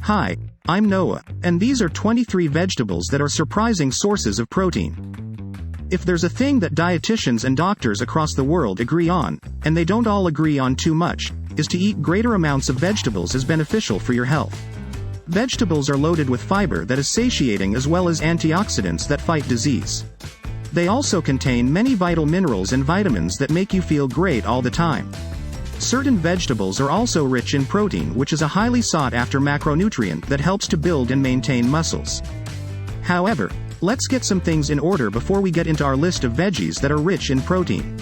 Hi, I'm Noah, and these are 23 vegetables that are surprising sources of protein. If there's a thing that dietitians and doctors across the world agree on, and they don't all agree on too much, is to eat greater amounts of vegetables is beneficial for your health. Vegetables are loaded with fiber that is satiating as well as antioxidants that fight disease. They also contain many vital minerals and vitamins that make you feel great all the time. Certain vegetables are also rich in protein, which is a highly sought-after macronutrient that helps to build and maintain muscles. However, let's get some things in order before we get into our list of veggies that are rich in protein.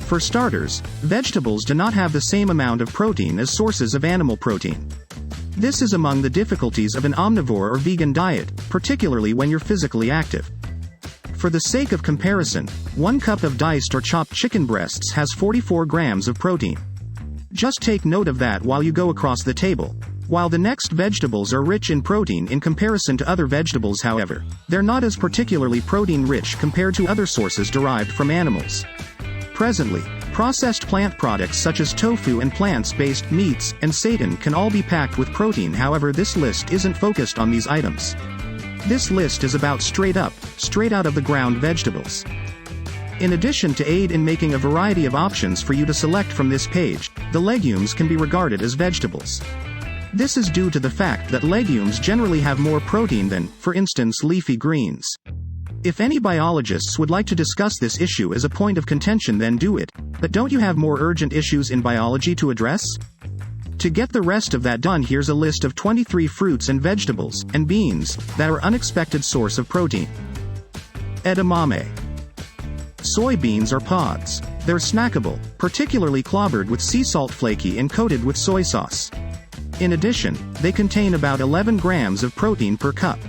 For starters, vegetables do not have the same amount of protein as sources of animal protein. This is among the difficulties of an omnivore or vegan diet, particularly when you're physically active. For the sake of comparison, 1 cup of diced or chopped chicken breasts has 44 grams of protein. Just take note of that while you go across the table. While the next vegetables are rich in protein in comparison to other vegetables, however, they're not as particularly protein-rich compared to other sources derived from animals. Presently, processed plant products such as tofu and plants-based meats and seitan can all be packed with protein. However, this list isn't focused on these items. This list is about straight out of the ground vegetables. In addition to aid in making a variety of options for you to select from this page, the legumes can be regarded as vegetables. This is due to the fact that legumes generally have more protein than, for instance, leafy greens. If any biologists would like to discuss this issue as a point of contention, then do it, but don't you have more urgent issues in biology to address? To get the rest of that done, here's a list of 23 fruits and vegetables, and beans, that are unexpected source of protein. Edamame. Soybeans are pods. They're snackable, particularly clobbered with sea salt, flaky and coated with soy sauce. In addition, they contain about 11 grams of protein per cup.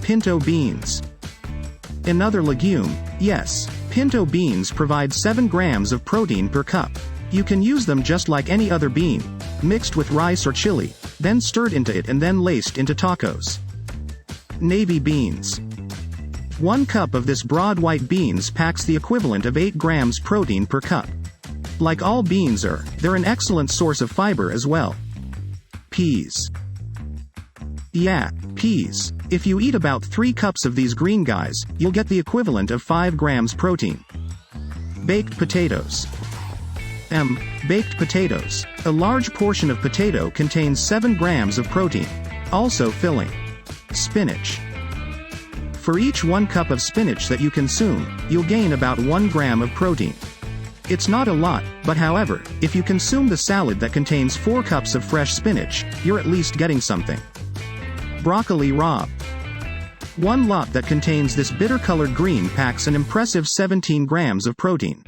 Pinto beans. Another legume, yes, pinto beans provide 7 grams of protein per cup. You can use them just like any other bean, mixed with rice or chili, then stirred into it and then laced into tacos. Navy beans. 1 cup of this broad white beans packs the equivalent of 8 grams protein per cup. Like all beans they're an excellent source of fiber as well. Peas. Yeah, peas. If you eat about 3 cups of these green guys, you'll get the equivalent of 5 grams protein. Baked potatoes. Baked potatoes. A large portion of potato contains 7 grams of protein. Also filling. Spinach. For each 1 cup of spinach that you consume, you'll gain about 1 gram of protein. It's not a lot, but however, if you consume the salad that contains 4 cups of fresh spinach, you're at least getting something. Broccoli rabe. 1 lot that contains this bitter-colored green packs an impressive 17 grams of protein.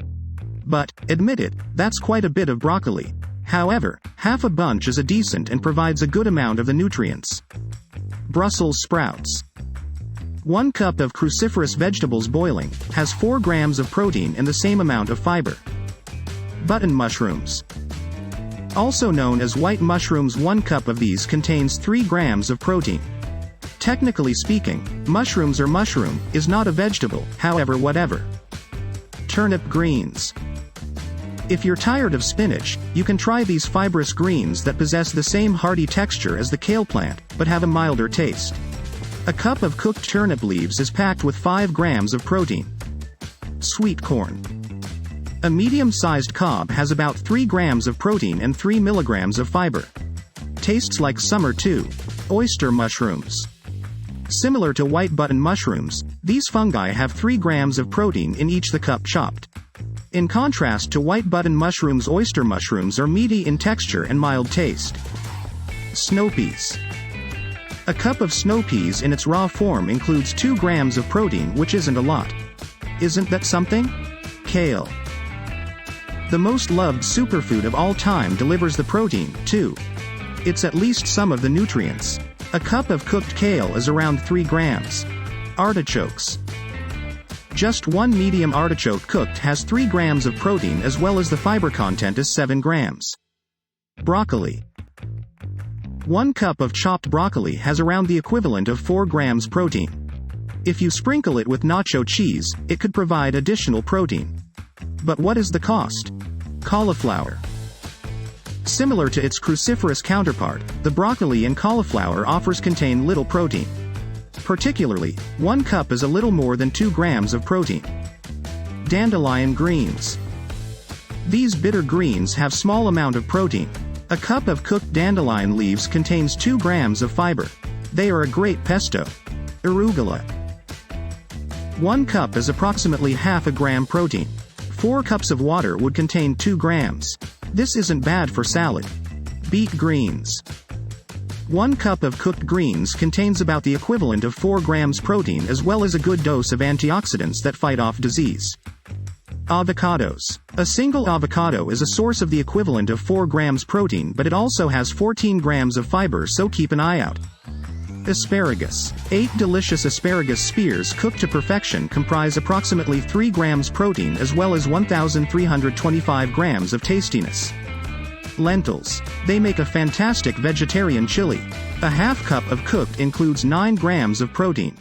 But, admit it, that's quite a bit of broccoli. However, half a bunch is a decent and provides a good amount of the nutrients. Brussels sprouts. 1 cup of cruciferous vegetables boiling has 4 grams of protein and the same amount of fiber. Button mushrooms. Also known as white mushrooms, 1 cup of these contains 3 grams of protein. Technically speaking, mushrooms or mushroom is not a vegetable, however, whatever. Turnip greens. If you're tired of spinach, you can try these fibrous greens that possess the same hearty texture as the kale plant, but have a milder taste. A cup of cooked turnip leaves is packed with 5 grams of protein. Sweet corn. A medium-sized cob has about 3 grams of protein and 3 milligrams of fiber. Tastes like summer too. Oyster mushrooms. Similar to white button mushrooms, these fungi have 3 grams of protein in each the cup chopped. In contrast to white button mushrooms, oyster mushrooms are meaty in texture and mild taste. Snow peas. A cup of snow peas in its raw form includes 2 grams of protein, which isn't a lot. Isn't that something? Kale. The most loved superfood of all time delivers the protein, too. It's at least some of the nutrients. A cup of cooked kale is around 3 grams. Artichokes. Just 1 medium artichoke cooked has 3 grams of protein, as well as the fiber content is 7 grams. Broccoli. 1 cup of chopped broccoli has around the equivalent of 4 grams protein. If you sprinkle it with nacho cheese, it could provide additional protein. But what is the cost? Cauliflower. Similar to its cruciferous counterpart, the broccoli and cauliflower contain little protein. Particularly, 1 cup is a little more than 2 grams of protein. Dandelion Greens. These bitter greens have small amount of protein. A cup of cooked dandelion leaves contains 2 grams of fiber. They are a great pesto. Arugula. 1 cup is approximately half a gram protein. 4 cups of water would contain 2 grams. This isn't bad for salad. Beet greens. 1 cup of cooked greens contains about the equivalent of 4 grams protein as well as a good dose of antioxidants that fight off disease. Avocados. A single avocado is a source of the equivalent of 4 grams protein, but it also has 14 grams of fiber, so keep an eye out. Asparagus. 8 delicious asparagus spears cooked to perfection comprise approximately 3 grams protein as well as 1,325 grams of tastiness. Lentils. They make a fantastic vegetarian chili. A half cup of cooked includes 9 grams of protein.